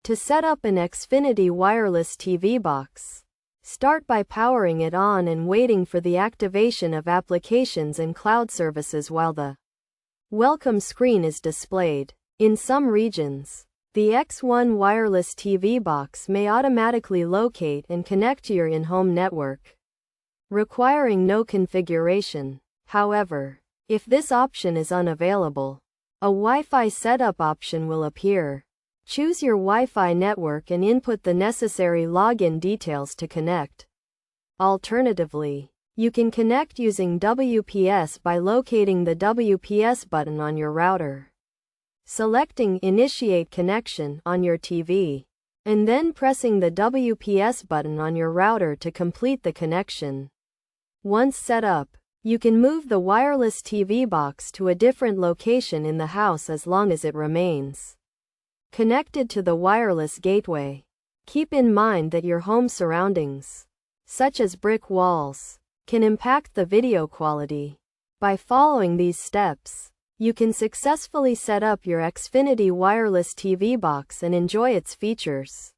To set up an Xfinity wireless TV box, start by powering it on and waiting for the activation of applications and cloud services while the welcome screen is displayed. In some regions, the X1 wireless TV box may automatically locate and connect to your in-home network, requiring no configuration. However, if this option is unavailable, a Wi-Fi setup option will appear. Choose your Wi-Fi network and input the necessary login details to connect. Alternatively, you can connect using WPS by locating the WPS button on your router, selecting Initiate Connection on your TV, and then pressing the WPS button on your router to complete the connection. Once set up, you can move the wireless TV box to a different location in the house as long as it remains connected to the wireless gateway. Keep in mind that your home surroundings, such as brick walls, can impact the video quality. By following these steps, you can successfully set up your Xfinity wireless TV box and enjoy its features.